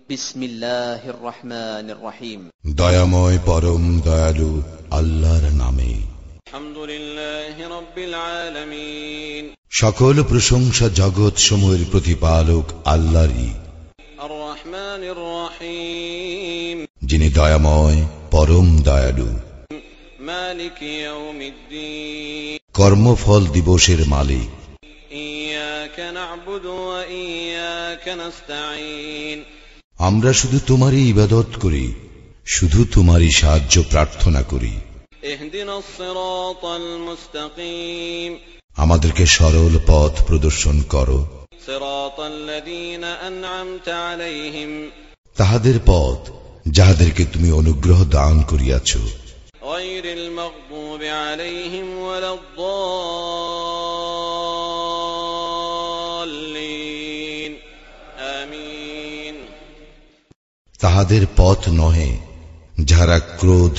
বিসমিল্লাহির রহমানির রহিম। দয়াময় পরম দয়ালু আল্লাহর নামে। আলহামদুলিল্লাহি রাব্বিল আলামিন। সকল প্রশংসা জগৎ সমূহের প্রতিপালক আল্লাহরই। আর রহমানির রহিম, যিনি দয়াময় পরম দয়ালু। মালিক ইয়াউমিদ্দিন, কর্মফল দিবসের মালিক। ইয়াকা না'বুদু ওয়া ইয়াকা নাস্তাঈন, আমরা শুধু তোমারই ইবাদত করি, শুধু তোমারই সাহায্য প্রার্থনা করি। ইহদিনাস সিরাতাল মুস্তাকিম, আমাদেরকে সরল পথ প্রদর্শন করো। সিরাতাল্লাযীনা আন'আমতা আলাইহিম, তাহাদের পথ যাহাদেরকে তুমি অনুগ্রহ দান করিয়াছ। গায়রিল মাগদুবি আলাইহিম ওয়ালাদ-দাল্লিন, আমিন। তাহাদের পথ নহে যাহারা ক্রোধ